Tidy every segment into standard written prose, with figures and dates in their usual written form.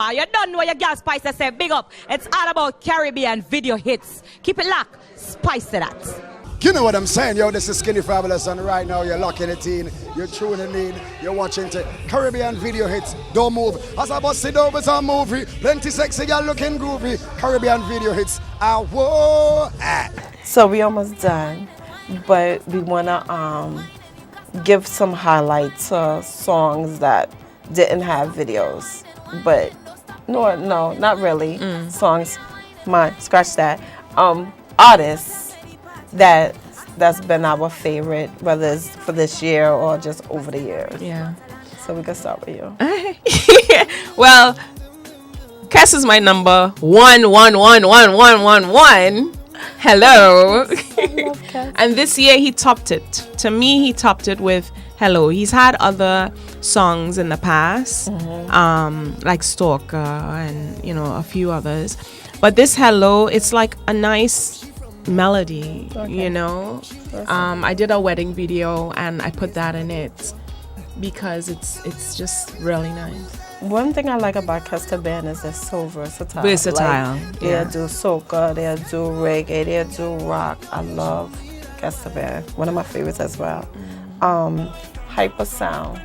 You don't know what your girl Spice say. Big up. It's all about Caribbean video hits. Keep it locked. Spice to that. You know what I'm saying, yo, this is Skinny Fabulous, and right now you're locking it in, you're tuning in, you're watching to Caribbean video hits. Don't move. As I bust it over some movie, plenty sexy girl looking groovy. Caribbean video hits. So we almost done, but we wanna give some highlights to songs that didn't have videos, but no, not really. Songs, scratch that. Artists that's been our favorite, whether it's for this year or just over the years. Yeah. So we can start with you. Well, Kass is my number 1. Hello. And this year he topped it. To me, he topped it with Hello. He's had other songs in the past, like Stalker and, a few others. But this Hello, it's like a nice melody, I did a wedding video and I put that in it because it's just really nice. One thing I like about Kass Band is they're so versatile. They'll do soca, they'll do reggae, they'll do rock. I love Kass Band. One of my favorites as well. Hypersound.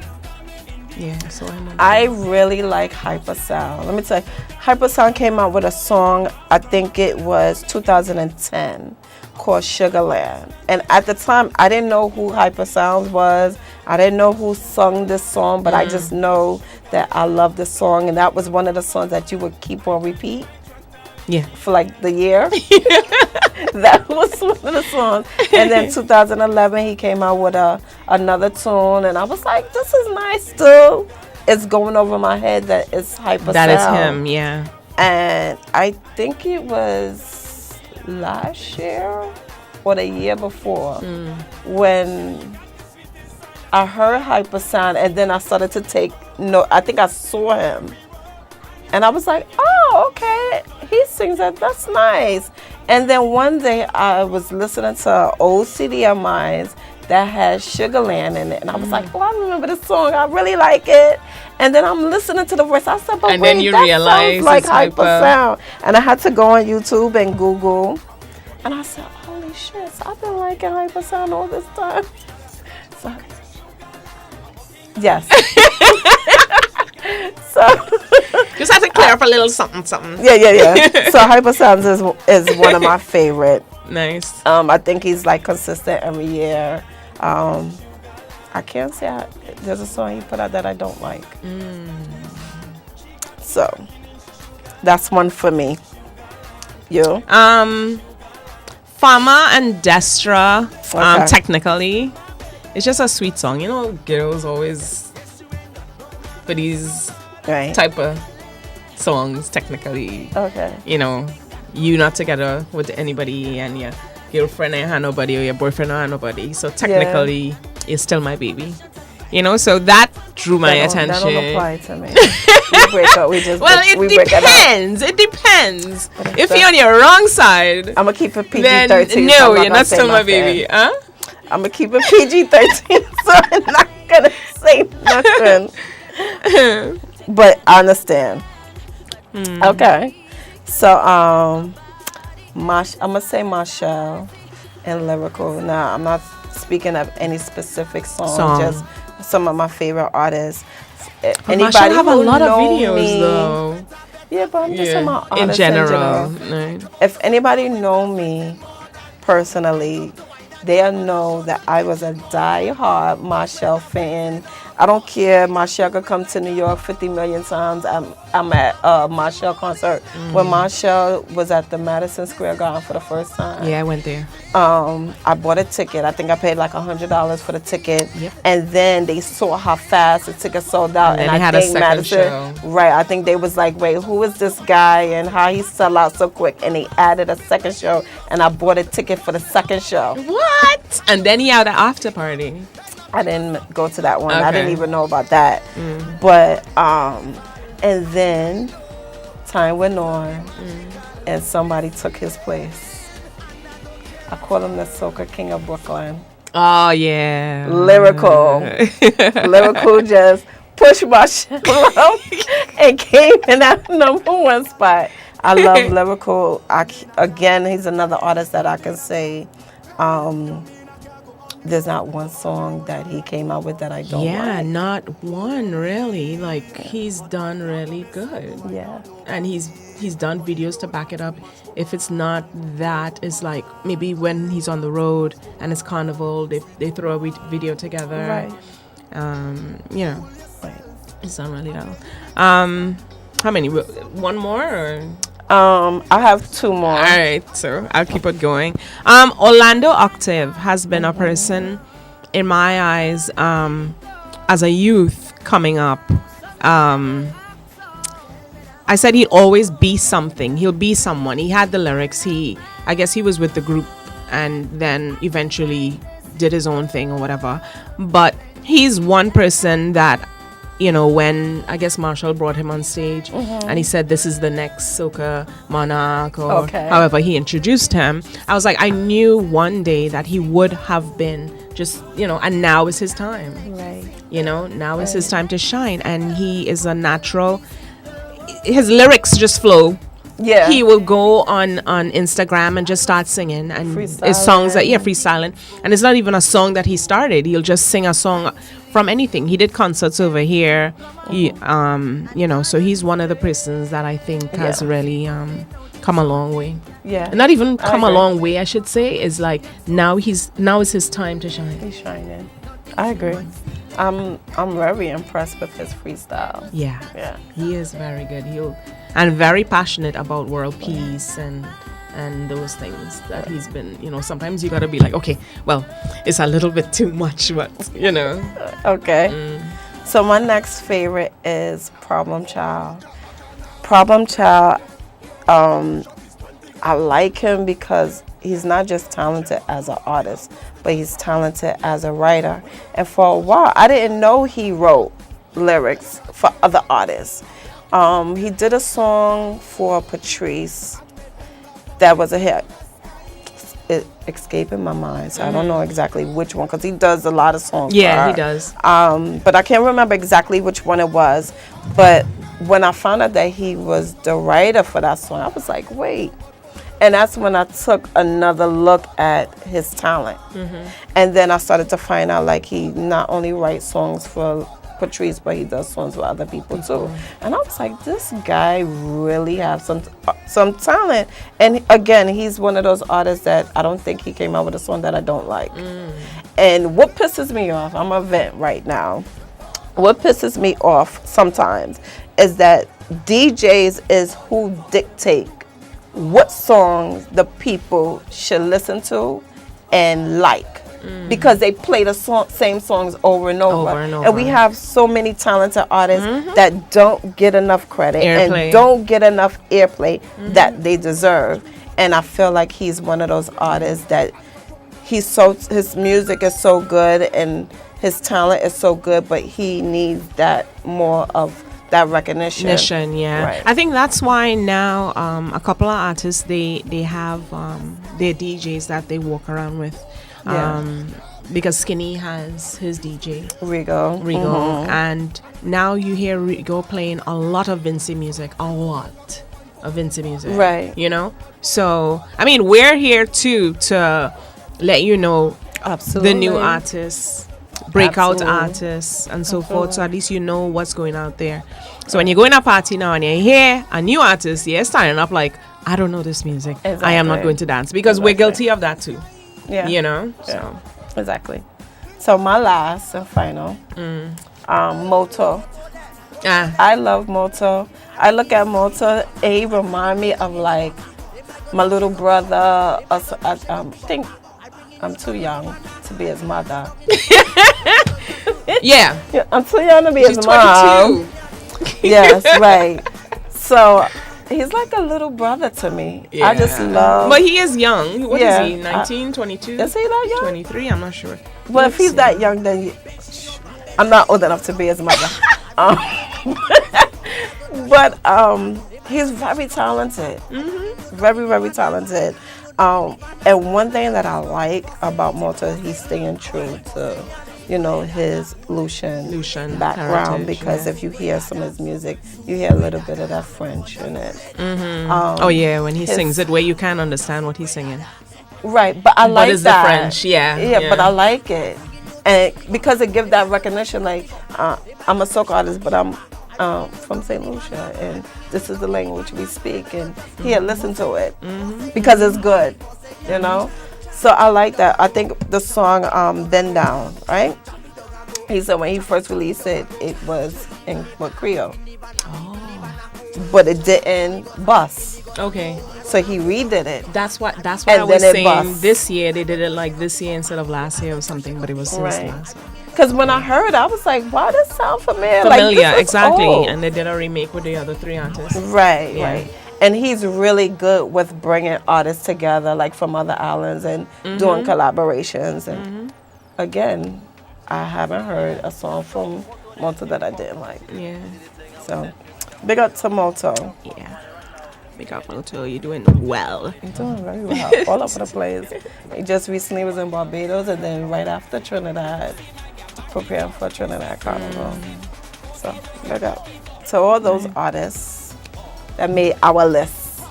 Yeah, so I really like Hypersound. Let me tell you, Hypersound came out with a song, I think it was 2010, called Sugarland. And at the time, I didn't know who Hypersound was. I didn't know who sung this song, but I just know that I love the song. And that was one of the songs that you would keep on repeat. Yeah. For like the year. That was one of the songs. And then 2011, he came out with another tune. And I was like, this is nice too. It's going over my head that it's Hypersound. That is him, yeah. And I think it was last year or the year before when I heard Hypersound, and then I started to take note. I think I saw him. And I was like, oh, okay, he sings that, that's nice. And then one day I was listening to an old CD of mine that had Sugarland in it. And I was like, oh, I remember this song, I really like it. And then I'm listening to the voice, I said, but and wait, then you that realize sounds like it's Hypersound. And I had to go on YouTube and Google. And I said, holy shit, so I've been liking Hypersound all this time. So, yes. So just have to clear up a little something. Yeah. So Hypersound is one of my favorite. Nice. I think he's like consistent every year. I can't say there's a song he put out that I don't like. So that's one for me. You? Phan and Destra. Okay. Technically, it's just a sweet song. Girls always for these type of songs, technically. Okay. You not together with anybody and your girlfriend ain't had nobody or your boyfriend ain't had nobody. So technically, you're still my baby. So that drew my attention. That don't apply to me. We break up. It depends. It depends. If you're on your wrong side, I'm gonna keep it PG-13. No, you're not still my baby. Huh? I'm gonna keep it PG-13, so I'm not gonna say nothing. But I understand. Okay. So I'm gonna say Marshall and Lyrical. Now I'm not speaking of any specific song. Just some of my favorite artists. Anybody have a lot of videos though. Yeah, but I'm just talking about artists in general. Right. If anybody know me personally, they'll know that I was a die-hard Marshall fan. I don't care. Marshall could come to New York 50 million times. I'm at a Marshall concert. When Marshall was at the Madison Square Garden for the first time. Yeah, I went there. I bought a ticket. I think I paid like $100 for the ticket. Yep. And then they saw how fast the ticket sold out. And I had think a second show. Right. I think they was like, wait, who is this guy and how he sell out so quick? And they added a second show. And I bought a ticket for the second show. What? And then he had an after party. I didn't go to that one. Okay. I didn't even know about that. But and then time went on and somebody took his place. I call him the soca king of Brooklyn. Oh yeah. Lyrical. Lyrical just pushed my shallow and came in at #1 spot. I love lyrical. Again, he's another artist that I can say. There's not one song that he came out with that I don't like. Not one really. Like he's done really good. Yeah. And he's done videos to back it up. If it's not that, it's like maybe when he's on the road and it's carnival, they throw a video together. Right. You know. Right. It's done really well. How many? One more or? I have 2 more. All right, so I'll keep it going. Orlando Octave has been a person, in my eyes, as a youth coming up. I said he'd always be something. He'll be someone. He had the lyrics. I guess he was with the group and then eventually did his own thing or whatever. But he's one person that, you know, when I guess Marshall brought him on stage and he said this is the next soca monarch or however he introduced him, I was like, I knew one day that he would have been just, you know, and now is his time. Right. You know, now is his time to shine, and he is a natural. His lyrics just flow. Yeah. He will go on Instagram and just start singing, and his songs that freestyling, and it's not even a song that he started. He'll just sing a song from anything. He did concerts over here. He, you know, so he's one of the persons that I think has really come a long way. Yeah. And not even come a long way, I should say, is like now is his time to shine. He's shining. I agree. I'm very impressed with his freestyle. Yeah. Yeah. He is very good. And very passionate about world peace and those things that he's been, you know, sometimes you gotta be like, okay, well, it's a little bit too much, but, you know. Okay. So my next favorite is Problem Child. Problem Child, I like him because he's not just talented as an artist, but he's talented as a writer. And for a while, I didn't know he wrote lyrics for other artists. He did a song for Patrice that was a hit. It's escaping my mind, so I don't know exactly which one, because he does a lot of songs. Yeah, he does. But I can't remember exactly which one it was. But when I found out that he was the writer for that song, I was like, wait. And that's when I took another look at his talent. And then I started to find out, like, he not only writes songs for Patrice, but he does songs with other people too. And I was like, this guy really has some talent. And again, he's one of those artists that I don't think he came out with a song that I don't like. And what pisses me off, I'm a vent right now. What pisses me off sometimes is that DJs is who dictate what songs the people should listen to and like. Because they play the same songs over and over. And we have so many talented artists that don't get enough credit and don't get enough airplay that they deserve. And I feel like he's one of those artists that his music is so good and his talent is so good, but he needs that more of that recognition. Yeah. Right. I think that's why now a couple of artists they have their DJs that they walk around with. Because Skinny has his DJ Rigo, and now you hear Rigo playing a lot of Vinci music, right? You know, so I mean, we're here too to let you know the new artists, breakout artists, and so forth. So at least you know what's going out there. So when you go in a party now and you hear a new artist, you're standing up like, I don't know this music. I am not going to dance, because we're guilty of that too. Yeah. You know? Yeah. So. Exactly. So my last and final, Moto. I love Moto. I look at Moto, he remind me of like my little brother. I think I'm too young to be his mother. Yeah. I'm too young to be his mom. 22. Yes, right. So he's like a little brother to me. Yeah. I just love. But he is young. What is he? 19, 22? Is he that young? 23, I'm not sure. Well, if he's that young, then I'm not old enough to be his mother. But he's very talented. Very, very talented. And one thing that I like about Moto, he's staying true to you know, his Lucian background, heritage, because yeah. if you hear some of his music, you hear a little bit of that French in it. Oh yeah, when he sings it where you can't understand what he's singing. Right, but I like it's that. the French, yeah. But I like it, and because it gives that recognition. Like, I'm a soca artist, but I'm from St. Lucia, and this is the language we speak, and here, listen to it, because it's good, you know. So I like that. I think the song "Bend Down," right? He said when he first released it, it was in Creole. But it didn't bust. Okay. So he redid it. That's what And I was then it saying. bust. This year they did it like this year instead of last year or something, but it was this last year. Because when I heard it, I was like, why does it sound familiar? Familiar, Like, this is exactly. old. And they did a remake with the other 3 artists. Right, Yeah. right. And he's really good with bringing artists together, like from other islands, and doing collaborations. And again, I haven't heard a song from Moto that I didn't like. Yeah. So, big up to Moto. Yeah. Big up, Moto. You're doing well. He's doing very well, all over the place. He just recently was in Barbados, and then right after Trinidad, preparing for Trinidad Carnival. So, big up to all those artists that made our list.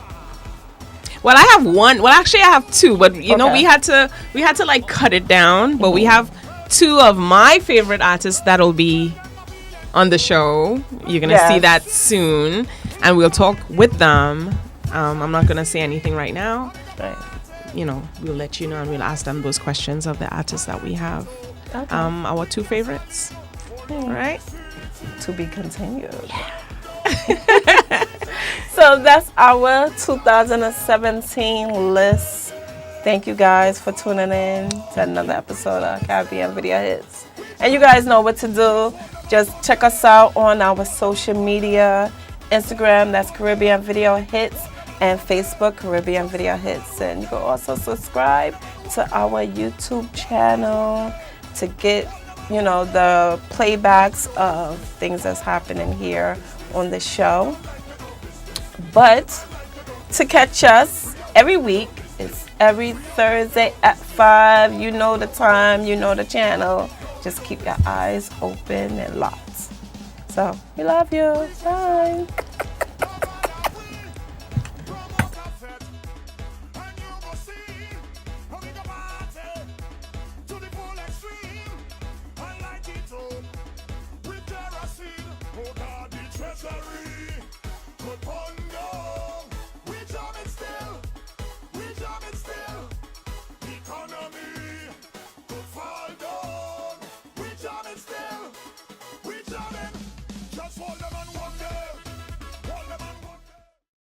Well, I have one. Well, actually, I have 2. But you know, Okay. we had to like cut it down. But we have 2 of my favorite artists that'll be on the show. You're gonna see that soon, and we'll talk with them. I'm not gonna say anything right now. Right. You know, we'll let you know, and we'll ask them those questions of the artists that we have. Okay. Our 2 favorites. All right. To be continued. So that's our 2017 list. Thank you guys for tuning in to another episode of Caribbean Video Hits. And you guys know what to do. Just check us out on our social media. Instagram, that's Caribbean Video Hits, and Facebook, Caribbean Video Hits. And you can also subscribe to our YouTube channel to get, you know, the playbacks of things that's happening here on the show. But to catch us every week, it's every Thursday at 5. You know the time, you know the channel. Just keep your eyes open and locked. So, we love you. Bye.